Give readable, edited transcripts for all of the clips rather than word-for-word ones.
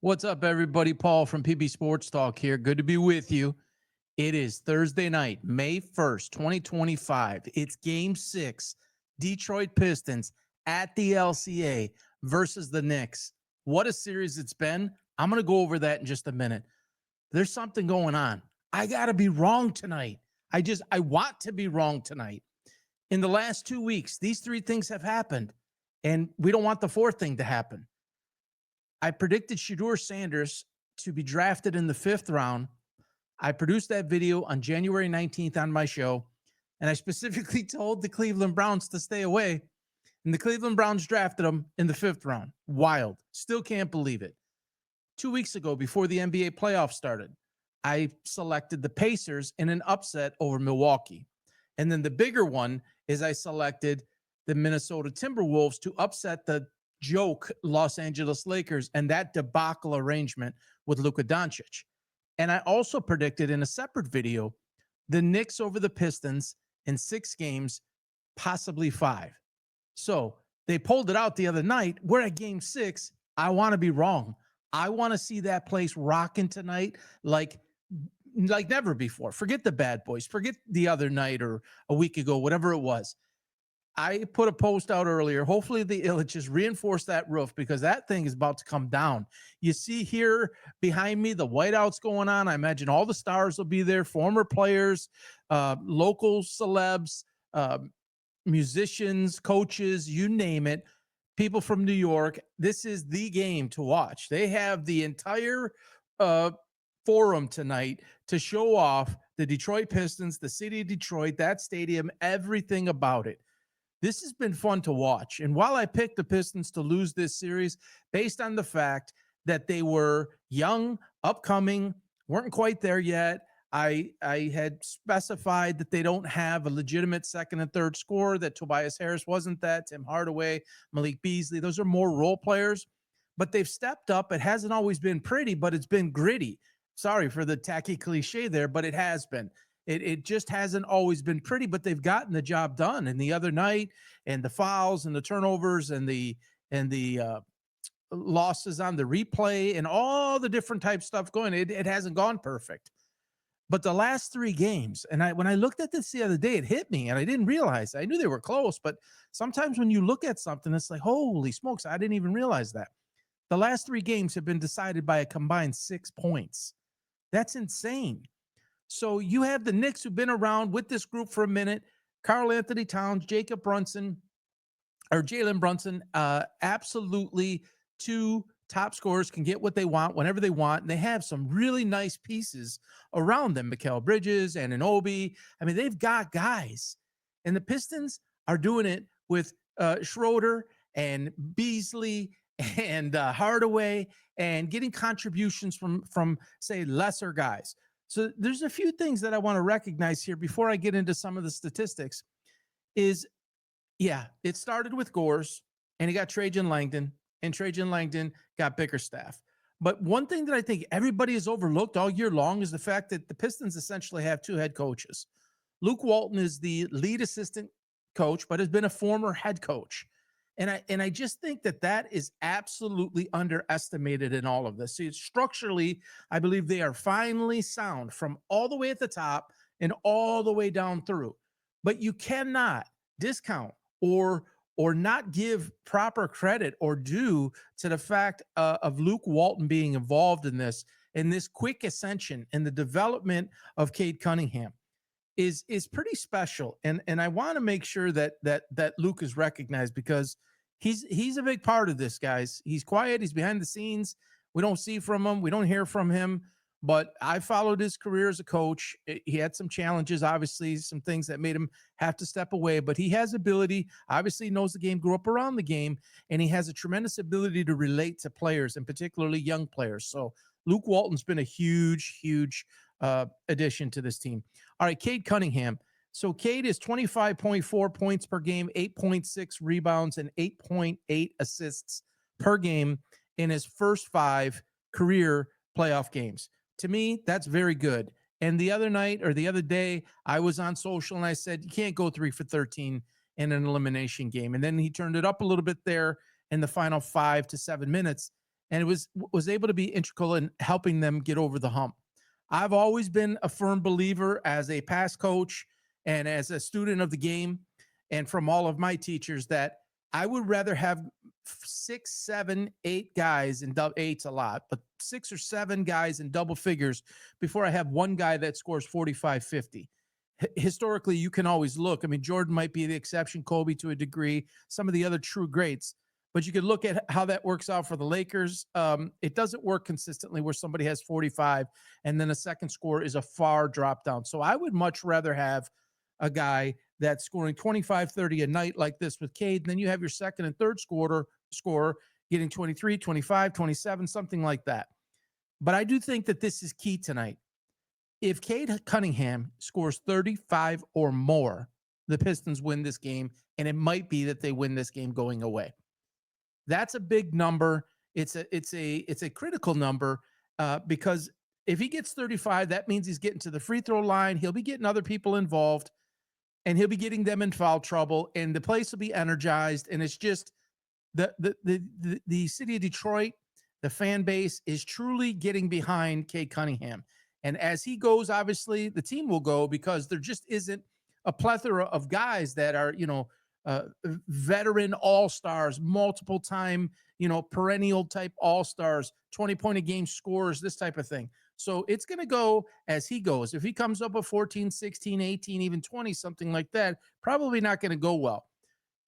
What's up, everybody? Paul from PB Sports Talk here. Good to be with you. It is Thursday night, May 1st, 2025. It's game six, Detroit Pistons at the LCA versus the Knicks. What a series it's been. I'm going to go over that in just a minute. There's something going on. I got to be wrong tonight. I want to be wrong tonight. In the last 2 weeks, these three things have happened, and we don't want the fourth thing to happen. I predicted Shedeur Sanders to be drafted in the fifth round. I produced that video on January 19th on my show, and I specifically told the Cleveland Browns to stay away. And the Cleveland Browns drafted him in the fifth round. Wild. Still can't believe it. 2 weeks ago, before the NBA playoffs started, I selected the Pacers in an upset over Milwaukee. And then the bigger one is I selected the Minnesota Timberwolves to upset the joke Los Angeles Lakers and that debacle arrangement with Luka Doncic. And I also predicted in a separate video the Knicks over the Pistons in 6 games, possibly 5. So they pulled it out the other night. We're at game 6. I want to be wrong. I want to see that place rocking tonight like never before. Forget the bad boys. Forget the other night or a week ago, whatever it was. I put a post out earlier. Hopefully the Illiches reinforce that roof because that thing is about to come down. You see here behind me, the whiteouts going on. I imagine all the stars will be there, former players, local celebs, musicians, coaches, you name it, people from New York. This is the game to watch. They have the entire forum tonight to show off the Detroit Pistons, the city of Detroit, that stadium, everything about it. This has been fun to watch. And while I picked the Pistons to lose this series based on the fact that they were young, upcoming, weren't quite there yet, I had specified that they don't have a legitimate second and third scorer, that Tobias Harris wasn't that, Tim Hardaway, Malik Beasley. Those are more role players, but they've stepped up. It hasn't always been pretty, but it's been gritty. Sorry for the tacky cliche there, but it has been. It just hasn't always been pretty, but they've gotten the job done. And the other night, and the fouls and the turnovers and the losses on the replay and all the different type stuff going, it hasn't gone perfect. But the last 3 games, and when I looked at this the other day, it hit me, and I didn't realize. I knew they were close, but sometimes when you look at something, it's like, holy smokes, I didn't even realize that. The last 3 games have been decided by a combined 6 points. That's insane. So you have the Knicks who've been around with this group for a minute. Karl-Anthony Towns, Jalen Brunson, absolutely 2 top scorers, can get what they want whenever they want. And they have some really nice pieces around them. Mikal Bridges, Anunoby. I mean, they've got guys. And the Pistons are doing it with Schroeder and Beasley and Hardaway, and getting contributions from say lesser guys. So there's a few things that I want to recognize here before I get into some of the statistics. It started with Gores, and he got Trajan Langdon, and Trajan Langdon got Bickerstaff. But one thing that I think everybody has overlooked all year long is the fact that the Pistons essentially have 2 head coaches. Luke Walton is the lead assistant coach, but has been a former head coach. And I just think that is absolutely underestimated in all of this. See, structurally, I believe they are finally sound from all the way at the top and all the way down through. But you cannot discount or not give proper credit or due to the fact of Luke Walton being involved in this quick ascension and the development of Cade Cunningham is pretty special. And I want to make sure that Luke is recognized, because he's a big part of this, guys. He's quiet, he's behind the scenes. We don't see from him, we don't hear from him, but I followed his career as a coach. He had some challenges, obviously, some things that made him have to step away, but he has ability, obviously knows the game, grew up around the game, and he has a tremendous ability to relate to players, and particularly young players. So Luke Walton's been a huge addition to this team. All right, Cade Cunningham. So Cade is 25.4 points per game, 8.6 rebounds, and 8.8 assists per game in his first 5 career playoff games. To me, that's very good. And the other day, I was on social and I said, you can't go 3 for 13 in an elimination game. And then he turned it up a little bit there in the final 5 to 7 minutes. and it was able to be integral in helping them get over the hump. I've always been a firm believer as a past coach and as a student of the game, and from all of my teachers, that I would rather have 6, 7, 8 guys in double, eight's a lot, but 6 or 7 guys in double figures before I have one guy that scores 45, 50. Historically, you can always look. I mean, Jordan might be the exception, Kobe to a degree, some of the other true greats, but you could look at how that works out for the Lakers. It doesn't work consistently where somebody has 45 and then a second score is a far drop down. So I would much rather have a guy that's scoring 25, 30 a night like this with Cade. And then you have your second and third scorer getting 23, 25, 27, something like that. But I do think that this is key tonight. If Cade Cunningham scores 35 or more, the Pistons win this game, and it might be that they win this game going away. That's a big number. It's a critical number because if he gets 35, that means he's getting to the free throw line. He'll be getting other people involved, and he'll be getting them in foul trouble, and the place will be energized. And it's just the city of Detroit, the fan base is truly getting behind Cade Cunningham. And as he goes, obviously the team will go, because there just isn't a plethora of guys that are, veteran all-stars, multiple time, perennial type all-stars, 20-point a game scorers, this type of thing. So it's going to go as he goes. If he comes up with 14, 16, 18, even 20, something like that, probably not going to go well.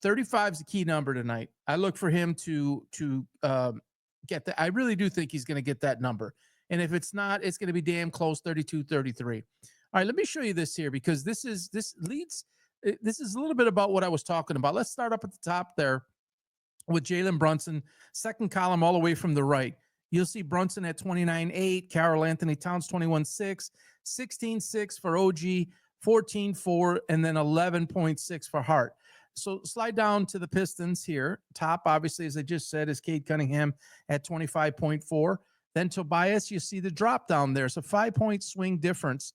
35 is the key number tonight. I look for him to get that. I really do think he's going to get that number. And if it's not, it's going to be damn close, 32, 33. All right, let me show you this here, because this is a little bit about what I was talking about. Let's start up at the top there with Jalen Brunson, second column all the way from the right. You'll see Brunson at 29.8, Karl Anthony Towns 21.6, 16.6 for OG, 14.4, and then 11.6 for Hart. So slide down to the Pistons here. Top, obviously, as I just said, is Cade Cunningham at 25.4. Then Tobias, you see the drop down there. It's a 5-point swing difference.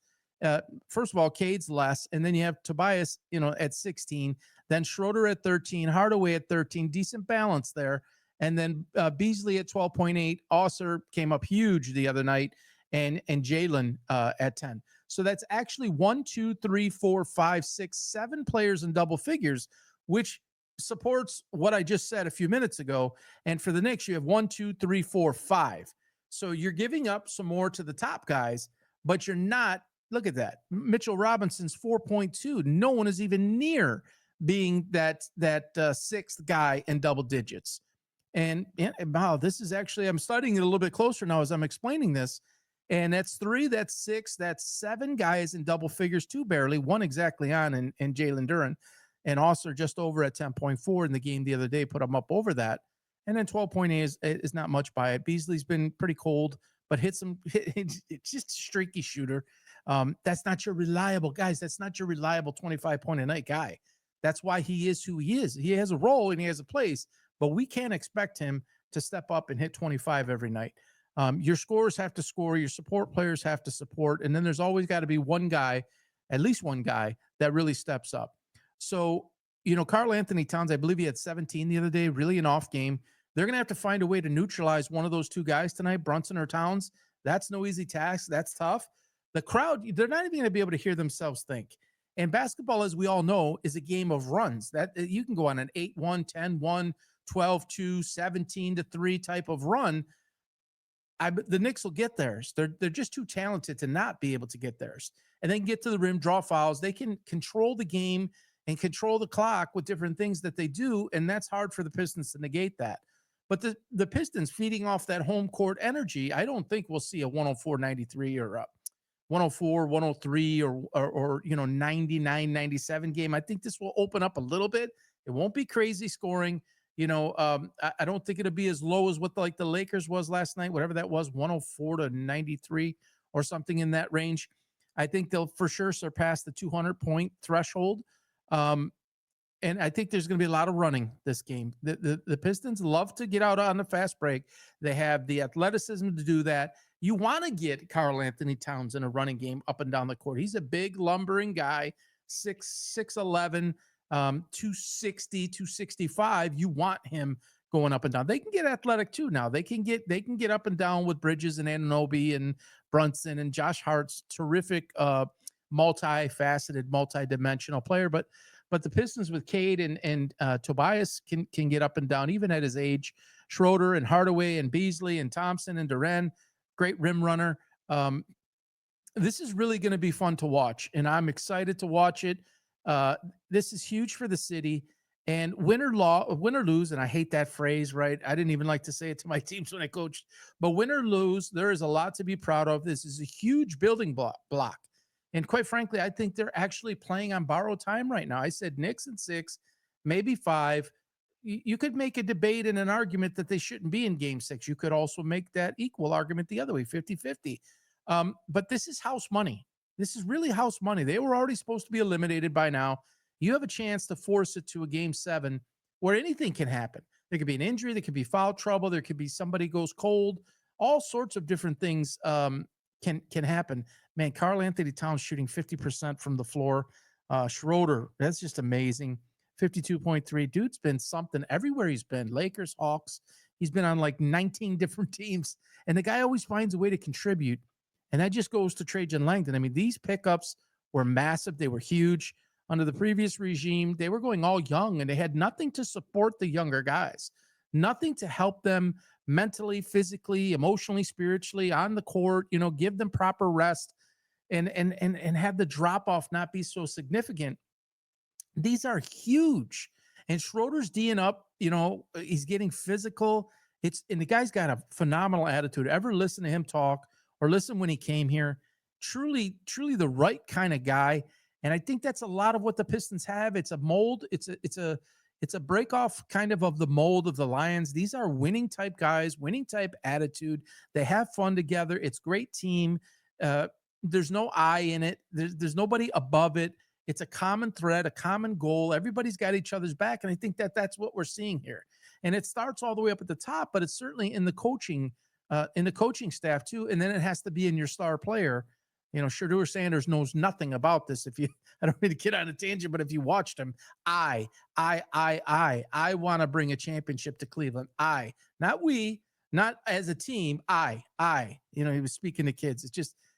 First of all, Cade's less, and then you have Tobias, at 16. Then Schroeder at 13, Hardaway at 13. Decent balance there. And then Beasley at 12.8. Osser came up huge the other night, and Jalen at 10. So that's actually 1, 2, 3, 4, 5, 6, 7 players in double figures, which supports what I just said a few minutes ago. And for the Knicks, you have 1, 2, 3, 4, 5. So you're giving up some more to the top guys, but you're not. Look at that. Mitchell Robinson's 4.2. No one is even near being that sixth guy in double digits. And wow, this is actually, I'm studying it a little bit closer now as I'm explaining this. And that's 3, that's 6, that's 7 guys in double figures, 2 barely, 1 exactly on, and Jalen Duren. And Osser just over at 10.4 in the game the other day, put him up over that. And then 12.8 is not much by it. Beasley's been pretty cold, but it's just a streaky shooter. That's not your reliable, guys. That's not your reliable 25-point a night guy. That's why he is who he is. He has a role and he has a place, but we can't expect him to step up and hit 25 every night. Your scorers have to score. Your support players have to support. And then there's always got to be one guy, at least one guy, that really steps up. So, Karl Anthony Towns, I believe he had 17 the other day, really an off game. They're going to have to find a way to neutralize one of those 2 guys tonight, Brunson or Towns. That's no easy task. That's tough. The crowd, they're not even going to be able to hear themselves think. And basketball, as we all know, is a game of runs. That you can go on an 8-1, 10-1, 12-2, 17-3 type of run. The Knicks will get theirs. They're just too talented to not be able to get theirs. And then get to the rim, draw fouls. They can control the game and control the clock with different things that they do, and that's hard for the Pistons to negate that. But the Pistons feeding off that home court energy, I don't think we'll see a 104-93 or a 104-103 or 99-97 game. I think this will open up a little bit. It won't be crazy scoring. I don't think it'll be as low as what the Lakers was last night, whatever that was, 104-93 or something in that range. I think they'll for sure surpass the 200-point threshold. And I think there's going to be a lot of running this game. The Pistons love to get out on the fast break. They have the athleticism to do that. You want to get Karl Anthony Towns in a running game up and down the court. He's a big, lumbering guy, 6'11", 260, 265. You want him going up and down. They can get athletic too now. They can get up and down with Bridges and Anunoby and Brunson, and Josh Hart's terrific multifaceted, multidimensional player. But the Pistons with Cade and Tobias can get up and down even at his age. Schroeder and Hardaway and Beasley and Thompson and Duren, great rim runner. This is really going to be fun to watch, and I'm excited to watch it. This is huge for the city. And win or lose, and I hate that phrase, right? I didn't even like to say it to my teams when I coached, but win or lose, there is a lot to be proud of. This is a huge building block. And quite frankly, I think they're actually playing on borrowed time right now. I said Knicks in 6, maybe 5. You could make a debate and an argument that they shouldn't be in game 6. You could also make that equal argument the other way, 50-50. But this is house money. This is really house money. They were already supposed to be eliminated by now. You have a chance to force it to a game 7 where anything can happen. There could be an injury. There could be foul trouble. There could be somebody goes cold. All sorts of different things can happen. Man, Karl Anthony Towns shooting 50% from the floor. Schroeder, that's just amazing. 52.3. Dude's been something everywhere he's been. Lakers, Hawks. He's been on like 19 different teams. And the guy always finds a way to contribute. And that just goes to Trajan Langdon. I mean, these pickups were massive. They were huge. Under the previous regime, they were going all young, and they had nothing to support the younger guys, nothing to help them mentally, physically, emotionally, spiritually on the court, give them proper rest and have the drop off not be so significant. These are huge. And Schroeder's D'ing up, he's getting physical. And the guy's got a phenomenal attitude. Ever listen to him talk or listen when he came here? Truly, truly the right kind of guy. And I think that's a lot of what the Pistons have. It's a mold. It's a break off kind of the mold of the Lions. These are winning type guys, winning type attitude. They have fun together. It's great team. There's no I in it. There's nobody above it. It's a common thread, a common goal. Everybody's got each other's back. And I think that's what we're seeing here. And it starts all the way up at the top, but it's certainly in the coaching staff too. And then it has to be in your star player. Shedeur Sanders knows nothing about this. I don't mean to get on a tangent, but if you watched him, I want to bring a championship to Cleveland. Not we, not as a team. He was speaking to kids.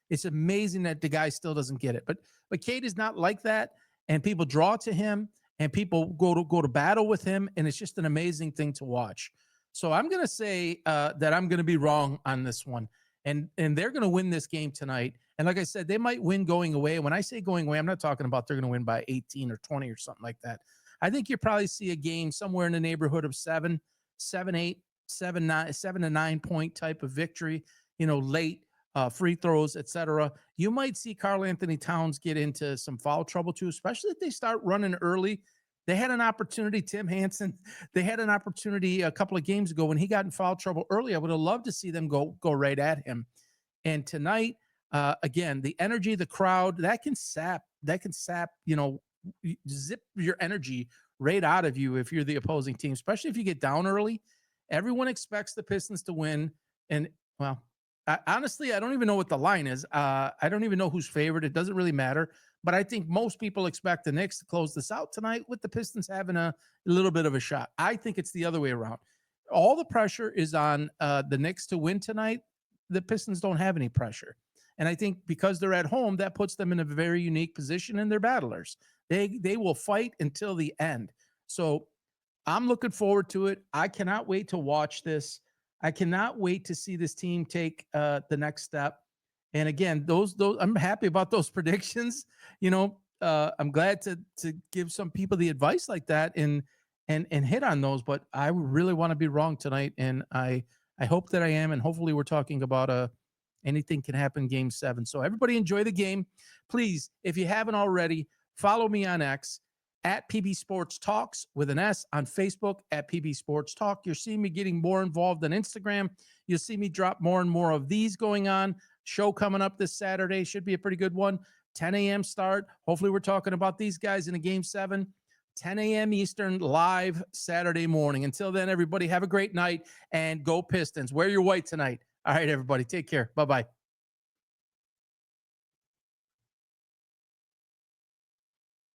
It's amazing that the guy still doesn't get it. But Cade is not like that, and people draw to him, and people go to battle with him, and it's just an amazing thing to watch. So I'm going to say that I'm going to be wrong on this one, and they're going to win this game tonight. And like I said, they might win going away. When I say going away, I'm not talking about they're going to win by 18 or 20 or something like that. I think you probably see a game somewhere in the neighborhood of 7, 8, 7, 9, 7 to 9 point type of victory, late free throws, etc. You might see Karl Anthony Towns get into some foul trouble too, especially if they start running early. They had an opportunity, Tim Hansen. They had an opportunity a couple of games ago when he got in foul trouble early. I would have loved to see them go right at him. And tonight, again, the energy, the crowd, that can sap, zip your energy right out of you if you're the opposing team, especially if you get down early. Everyone expects the Pistons to win. And, well, honestly, I don't even know what the line is. I don't even know who's favored. It doesn't really matter. But I think most people expect the Knicks to close this out tonight with the Pistons having a little bit of a shot. I think it's the other way around. All the pressure is on the Knicks to win tonight. The Pistons don't have any pressure. And I think because they're at home, that puts them in a very unique position, and they're battlers. They will fight until the end. So I'm looking forward to it. I cannot wait to watch this. I cannot wait to see this team take the next step. And again, those I'm happy about those predictions. I'm glad to give some people the advice like that and hit on those. But I really want to be wrong tonight, and I hope that I am. And hopefully, we're talking about anything can happen game 7. So everybody enjoy the game. Please, if you haven't already, follow me on X at PB Sports Talks with an S, on Facebook at PB Sports Talk. You'll see me getting more involved on Instagram. You'll see me drop more and more of these going on. Show coming up this Saturday. Should be a pretty good one. 10 a.m. start. Hopefully we're talking about these guys in a game 7. 10 a.m. Eastern, live Saturday morning. Until then, everybody have a great night and go Pistons. Wear your white tonight. All right, everybody. Take care. Bye-bye.